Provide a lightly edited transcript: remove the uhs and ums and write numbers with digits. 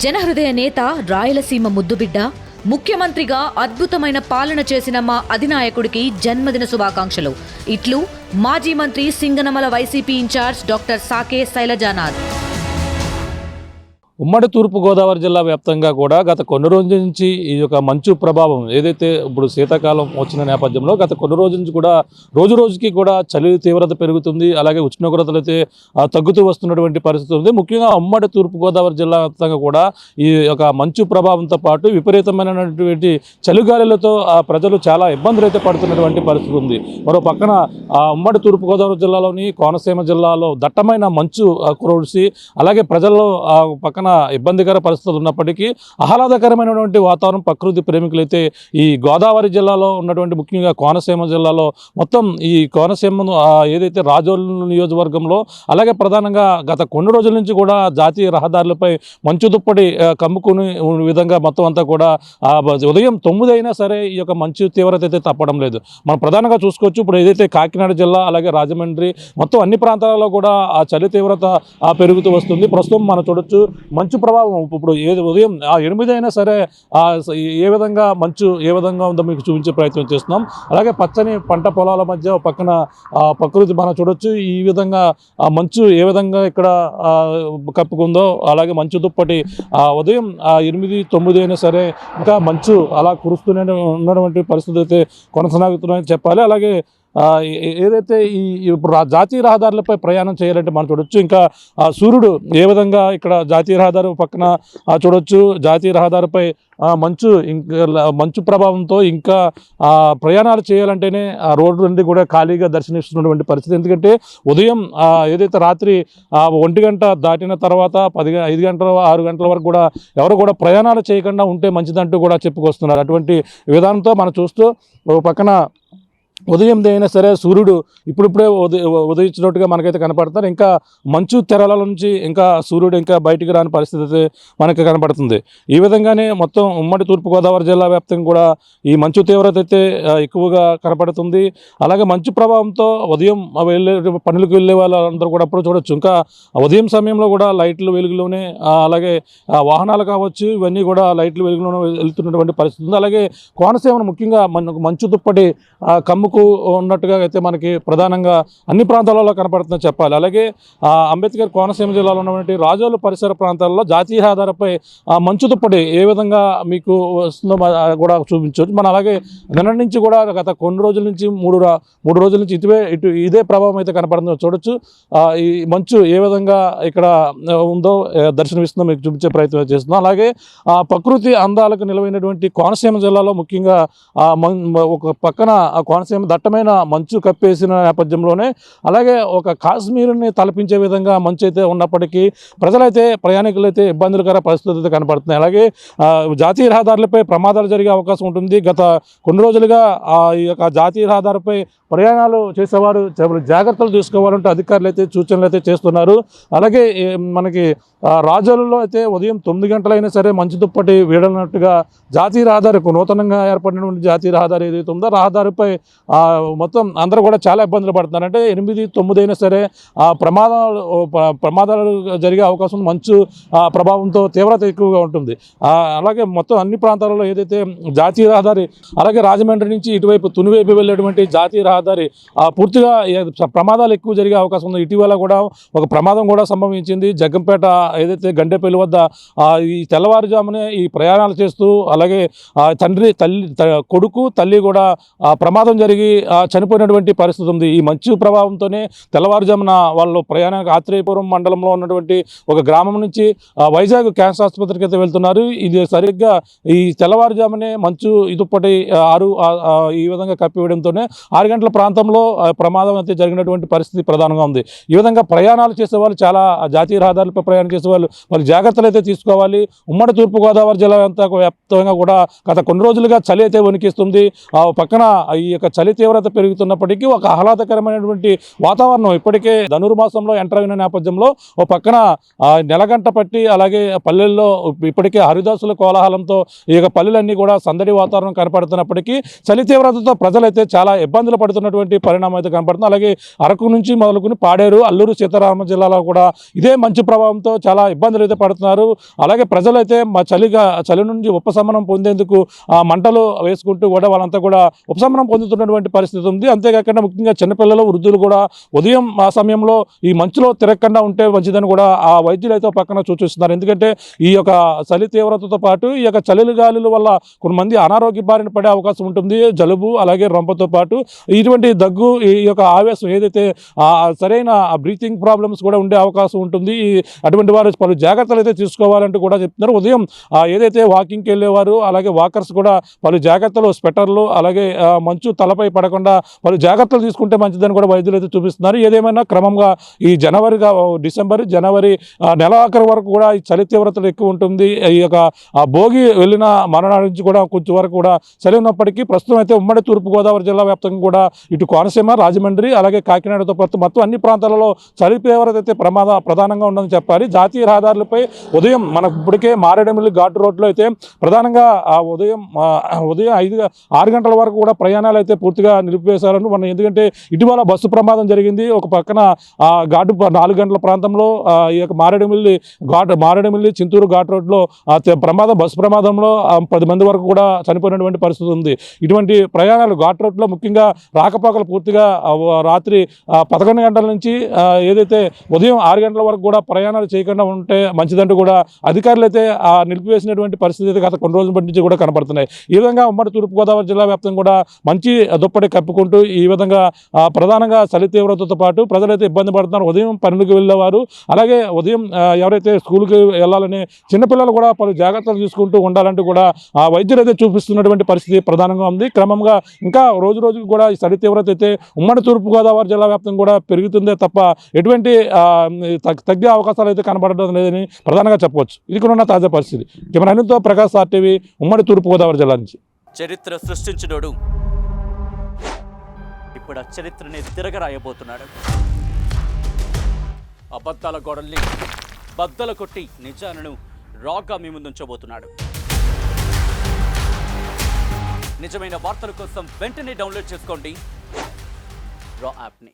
జనహృదయ నేత, రాయలసీమ ముద్దుబిడ్డ, ముఖ్యమంత్రిగా అద్భుతమైన పాలన చేసిన మా అధినాయకుడికి జన్మదిన శుభాకాంక్షలు. ఇట్లు మాజీ మంత్రి సింగనమల వైసీపీ ఇన్ఛార్జ్ డాక్టర్ సాకే శైలజానాథ్. ఉమ్మడి తూర్పుగోదావరి జిల్లా వ్యాప్తంగా కూడా గత కొన్ని రోజుల నుంచి ఈ యొక్క మంచు ప్రభావం ఏదైతే ఇప్పుడు శీతాకాలం వచ్చిన నేపథ్యంలో గత కొన్ని రోజుల నుంచి కూడా రోజు రోజుకి కూడా చలి తీవ్రత పెరుగుతుంది. అలాగే ఉష్ణోగ్రతలు అయితే తగ్గుతూ వస్తున్నటువంటి పరిస్థితి ఉంది. ముఖ్యంగా ఉమ్మడి తూర్పుగోదావరి జిల్లా వ్యాప్తంగా కూడా ఈ యొక్క మంచు ప్రభావంతో పాటు విపరీతమైనటువంటి చలిగాలులతో ప్రజలు చాలా ఇబ్బందులు అయితే పడుతున్నటువంటి పరిస్థితి ఉంది. మరో పక్కన ఉమ్మడి తూర్పుగోదావరి జిల్లాలోని కోనసీమ జిల్లాలో దట్టమైన మంచు కురిసి అలాగే ప్రజల్లో పక్కన ఇబ్బందికర పరిస్థితులు ఉన్నప్పటికీ ఆహ్లాదకరమైనటువంటి వాతావరణం ప్రకృతి ప్రేమికులైతే ఈ గోదావరి జిల్లాలో ఉన్నటువంటి ముఖ్యంగా కోనసీమ జిల్లాలో మొత్తం ఈ కోనసీమ ఏదైతే రాజోలు నియోజకవర్గంలో అలాగే ప్రధానంగా గత కొన్ని రోజుల నుంచి కూడా జాతీయ రహదారులపై మంచు దుప్పటి కమ్ముకునే విధంగా మొత్తం అంతా కూడా ఉదయం 9 అయినా సరే ఈ యొక్క మంచు తీవ్రత అయితే తప్పడం లేదు. మనం ప్రధానంగా చూసుకోవచ్చు. ఇప్పుడు ఏదైతే కాకినాడ జిల్లా అలాగే రాజమండ్రి మొత్తం అన్ని ప్రాంతాలలో కూడా ఆ చలి తీవ్రత పెరుగుతూ వస్తుంది. ప్రస్తుతం మనం చూడొచ్చు మంచు ప్రభావం ఇప్పుడు ఉదయం 8 అయినా సరే ఏ విధంగా మంచు ఏ విధంగా ఉందో మీకు చూపించే ప్రయత్నం చేస్తున్నాం. అలాగే పచ్చని పంట పొలాల మధ్య పక్కన ప్రకృతి మనం చూడొచ్చు. ఈ విధంగా మంచు ఏ విధంగా ఇక్కడ కప్పుకుందో అలాగే మంచు దుప్పటి ఉదయం 8, 9 అయినా సరే ఇంకా మంచు అలా కురుస్తూనే ఉన్నటువంటి పరిస్థితి అయితే కొనసాగుతున్నాయని చెప్పాలి. అలాగే ఏదైతే ఇప్పుడు జాతీయ రహదారులపై ప్రయాణం చేయాలంటే మనం చూడొచ్చు. ఇంకా సూర్యుడు ఏ విధంగా ఇక్కడ జాతీయ రహదారి పక్కన చూడొచ్చు. జాతీయ రహదారిపై మంచు ప్రభావంతో ఇంకా ప్రయాణాలు చేయాలంటేనే ఆ రోడ్డు నుండి కూడా ఖాళీగా దర్శనమిస్తున్నటువంటి పరిస్థితి. ఎందుకంటే ఉదయం ఏదైతే రాత్రి 1 గంట దాటిన తర్వాత 5 గంటల 6 గంటల వరకు కూడా ఎవరు కూడా ప్రయాణాలు చేయకుండా ఉంటే మంచిదంటూ కూడా చెప్పుకొస్తున్నారు. అటువంటి విధానంతో మనం చూస్తూ పక్కన ఉదయం అయినా సరే సూర్యుడు ఇప్పుడిప్పుడే ఉదయించినట్టుగా మనకైతే కనపడుతున్నారు. ఇంకా మంచు తెరల నుంచి ఇంకా సూర్యుడు ఇంకా బయటికి రాని పరిస్థితి అయితే మనకి కనపడుతుంది. ఈ విధంగానే మొత్తం ఉమ్మడి తూర్పుగోదావరి జిల్లా వ్యాప్తంగా కూడా ఈ మంచు తీవ్రత అయితే ఎక్కువగా కనపడుతుంది. అలాగే మంచు ప్రభావంతో ఉదయం పనులకు వెళ్ళే వాళ్ళందరూ కూడా అప్పుడు చూడొచ్చు. ఇంకా ఉదయం సమయంలో కూడా లైట్లు వెలుగులోనే అలాగే వాహనాలు కావచ్చు ఇవన్నీ కూడా లైట్లు వెలుగులోనే వెళ్తున్నటువంటి పరిస్థితి ఉంది. అలాగే కోనసీమను ముఖ్యంగా మంచు దుప్పటి కమ్ముకు ఉన్నట్టుగా అయితే మనకి ప్రధానంగా అన్ని ప్రాంతాలలో కనపడుతుందని చెప్పాలి. అలాగే అంబేద్కర్ కోనసీమ జిల్లాలో ఉన్నటువంటి రాజోలు పరిసర ప్రాంతాల్లో జాతీయ రహదారిపై మంచు దుప్పటి ఏ విధంగా మీకు వస్తుందో కూడా చూపించవచ్చు. మనం అలాగే నిన్న నుంచి కూడా గత కొన్ని రోజుల నుంచి మూడు రోజుల నుంచి ఇదే ప్రభావం అయితే కనపడుతుందో చూడొచ్చు. ఈ మంచు ఏ విధంగా ఇక్కడ ఉందో దర్శనమిస్తుందో మీకు చూపించే ప్రయత్నం చేస్తున్నాం. అలాగే ప్రకృతి అందాలకు నిలవైనటువంటి కోనసీమ జిల్లాలో ముఖ్యంగా ఒక పక్కన కోనసీమ దట్టమైన మంచు కప్పేసిన నేపథ్యంలోనే అలాగే ఒక కాశ్మీర్ని తలపించే విధంగా మంచు అయితే ఉన్నప్పటికీ ప్రజలైతే ప్రయాణికులైతే ఇబ్బందులకర పరిస్థితులు అయితే కనపడుతున్నాయి. అలాగే జాతీయ రహదారులపై ప్రమాదాలు జరిగే అవకాశం ఉంటుంది. గత కొన్ని రోజులుగా ఈ యొక్క జాతీయ రహదారిపై ప్రయాణాలు చేసేవారు జాగ్రత్తలు తీసుకోవాలంటే అధికారులు అయితే సూచనలు అయితే చేస్తున్నారు. అలాగే మనకి రాజోలలో అయితే ఉదయం 9 గంటలైనా సరే మంచు దుప్పటి వీడనట్టుగా జాతీయ రహదారికి నూతనంగా ఏర్పడినటువంటి జాతీయ రహదారి ఏదైతే ఉందో రహదారిపై మొత్తం అందరూ కూడా చాలా ఇబ్బందులు పడుతున్నారు. అంటే 8, 9 అయినా సరే ప్రమాదాలు జరిగే అవకాశం మంచు ప్రభావంతో తీవ్రత ఎక్కువగా ఉంటుంది. అలాగే మొత్తం అన్ని ప్రాంతాలలో ఏదైతే జాతీయ రహదారి అలాగే రాజమండ్రి నుంచి ఇటువైపు తునివైపు వెళ్ళేటువంటి జాతీయ రహదారి పూర్తిగా ప్రమాదాలు ఎక్కువ జరిగే అవకాశం ఉంది. ఇటీవల కూడా ఒక ప్రమాదం కూడా సంభవించింది. జగ్గంపేట ఏదైతే గండేపల్లి వద్ద ఈ తెల్లవారుజామునే ఈ ప్రయాణాలు చేస్తూ అలాగే కొడుకు తల్లి కూడా ప్రమాదం జరిగి చనిపోయినటువంటి పరిస్థితి ఉంది. ఈ మంచు ప్రభావంతోనే తెల్లవారుజామున వాళ్ళు ప్రయాణానికి ఆత్రేయపురం మండలంలో ఉన్నటువంటి ఒక గ్రామం నుంచి వైజాగ్ క్యాన్సర్ ఆసుపత్రికి అయితే వెళ్తున్నారు. ఇది సరిగ్గా ఈ తెల్లవారుజామునే మంచు దుప్పటి ఈ విధంగా కప్పివేయడంతోనే 6 గంటల ప్రాంతంలో ప్రమాదం అయితే జరిగినటువంటి పరిస్థితి ప్రధానంగా ఉంది. ఈ విధంగా ప్రయాణాలు చేసేవాళ్ళు చాలా జాతీయ రహదారులపై ప్రయాణం చేసేవాళ్ళు వాళ్ళు జాగ్రత్తలు అయితే తీసుకోవాలి. ఉమ్మడి తూర్పుగోదావరి జిల్లా అంతా వ్యాప్తంగా కూడా గత కొన్ని రోజులుగా చలి అయితే వణికిస్తుంది. పక్కన ఈ యొక్క చలి తీవ్రత పెరుగుతున్నప్పటికీ ఒక ఆహ్లాదకరమైనటువంటి వాతావరణం ఇప్పటికే ధనుర్మాసంలో ఎంటర్ అయిన నేపథ్యంలో ఓ పక్కన నెలగంట పట్టి అలాగే పల్లెల్లో ఇప్పటికే హరిదాసుల కోలాహలంతో ఈ యొక్క పల్లెలన్నీ కూడా సందడి వాతావరణం కనపడుతున్నప్పటికీ చలి తీవ్రతతో ప్రజలైతే చాలా ఇబ్బందులు పడుతున్నటువంటి పరిణామం అయితే కనపడుతుంది. అలాగే అరకు నుంచి మొదలుకొని పాడేరు, అల్లూరు సీతారామ జిల్లాలో కూడా ఇదే మంచు ప్రభావంతో చాలా చాలా ఇబ్బందులు అయితే పడుతున్నారు. అలాగే ప్రజలైతే చలి నుంచి ఉపశమనం పొందేందుకు మంటలు వేసుకుంటూ కూడా వాళ్ళంతా కూడా ఉపశమనం పొందుతున్నటువంటి పరిస్థితి ఉంది. అంతేకాకుండా ముఖ్యంగా చిన్నపిల్లలు, వృద్ధులు కూడా ఉదయం ఆ సమయంలో ఈ మంచులో తిరగకుండా ఉంటే మంచిదని కూడా ఆ వైద్యులు అయితే పక్కన సూచిస్తున్నారు. ఎందుకంటే ఈ యొక్క చలి తీవ్రతతో పాటు ఈ యొక్క చలి గాలుల వల్ల కొంతమంది అనారోగ్య బారిన పడే అవకాశం ఉంటుంది. జలుబు అలాగే రొంపతో పాటు ఇటువంటి దగ్గు, ఈ యొక్క ఆవేశం ఏదైతే సరైన బ్రీతింగ్ ప్రాబ్లమ్స్ కూడా ఉండే అవకాశం ఉంటుంది. అటువంటి వారు పలు జాగ్రత్తలు అయితే తీసుకోవాలంటూ కూడా చెప్తున్నారు. ఉదయం ఏదైతే వాకింగ్కి వెళ్ళేవారు అలాగే వాకర్స్ కూడా పలు జాగ్రత్తలు, స్వెటర్లు అలాగే మంచు తలపై పడకుండా పలు జాగ్రత్తలు తీసుకుంటే మంచిదని కూడా వైద్యులు అయితే చూపిస్తున్నారు. ఏదేమైనా క్రమంగా ఈ డిసెంబర్, జనవరి నెల ఆఖరి వరకు కూడా ఈ చలి తీవ్రతలు ఎక్కువ ఉంటుంది. ఈ యొక్క భోగి వెళ్ళిన మరణాల నుంచి కూడా కొంచెం వరకు కూడా చలి ఉన్నప్పటికీ ప్రస్తుతం అయితే ఉమ్మడి తూర్పుగోదావరి జిల్లా వ్యాప్తంగా కూడా ఇటు కోనసీమ, రాజమండ్రి అలాగే కాకినాడతో పాటు మొత్తం అన్ని ప్రాంతాలలో చలి తీవ్రత అయితే ప్రధానంగా ఉందని చెప్పాలి. జాతీయ రహదారులపై ఉదయం మనకు ఇప్పటికే మారేడుమిల్లి ఘాటు రోడ్లో అయితే ప్రధానంగా ఉదయం 6 గంటల వరకు కూడా ప్రయాణాలు అయితే పూర్తిగా నిలిపివేశారని మనం. ఎందుకంటే ఇటీవల బస్సు ప్రమాదం జరిగింది. ఒక పక్కన ఘాటు 4 గంటల ప్రాంతంలో ఈ యొక్క మారేడుమిల్లి చింతూరు ఘాట్ రోడ్లో బస్సు ప్రమాదంలో 10 మంది వరకు కూడా చనిపోయినటువంటి పరిస్థితి ఉంది. ఇటువంటి ప్రయాణాలు ఘాట్ రోడ్లో ముఖ్యంగా రాకపోకలు పూర్తిగా రాత్రి 11 గంటల నుంచి ఏదైతే ఉదయం 6 గంటల వరకు కూడా ప్రయాణాలు చేయకుండా ఉంటే మంచిదంటూ కూడా అధికారులు అయితే నిలిపివేసినటువంటి పరిస్థితి అయితే గత కొన్ని రోజుల నుంచి కూడా కనపడుతున్నాయి. ఈ విధంగా ఉమ్మడి తూర్పుగోదావరి జిల్లా వ్యాప్తంగా కూడా మంచి దుప్పటి కప్పుకుంటూ ఈ విధంగా ప్రధానంగా చలి తీవ్రతతో పాటు ప్రజలైతే ఇబ్బంది పడుతున్నారు. ఉదయం పనులకు వెళ్ళేవారు అలాగే ఉదయం ఎవరైతే స్కూల్కి వెళ్ళాలని చిన్నపిల్లలు కూడా పలు జాగ్రత్తలు తీసుకుంటూ ఉండాలంటూ కూడా వైద్యులు అయితే చూపిస్తున్నటువంటి పరిస్థితి ప్రధానంగా ఉంది. క్రమంగా ఇంకా రోజు రోజుకు కూడా ఈ చలి తీవ్రత అయితే ఉమ్మడి తూర్పుగోదావరి జిల్లా వ్యాప్తంగా కూడా పెరుగుతుందే తప్ప ఎటువంటి తగ్గే అవకాశాలు అయితే కనబడడం లేదని ప్రధానంగా చెప్పవచ్చు. ఇది కూడా ఉన్న తాజా పరిస్థితి. కెమెరా అనిల్తో ప్రకాష్, RTV, ఉమ్మడి తూర్పుగోదావరి జిల్లా నుంచి. చరిత్ర సృష్టించినోడు ఇప్పుడు ఆ చరిత్రని తిరగరాయబోతున్నాడు. అబద్ధాల గోడల్ని బద్దలు కొట్టి నిజాలను రాగా మీ ముందుంచబోతున్నాడు. నిజమైన వార్తల కోసం వెంటనే డౌన్లోడ్ చేసుకోండి రా యాప్ని.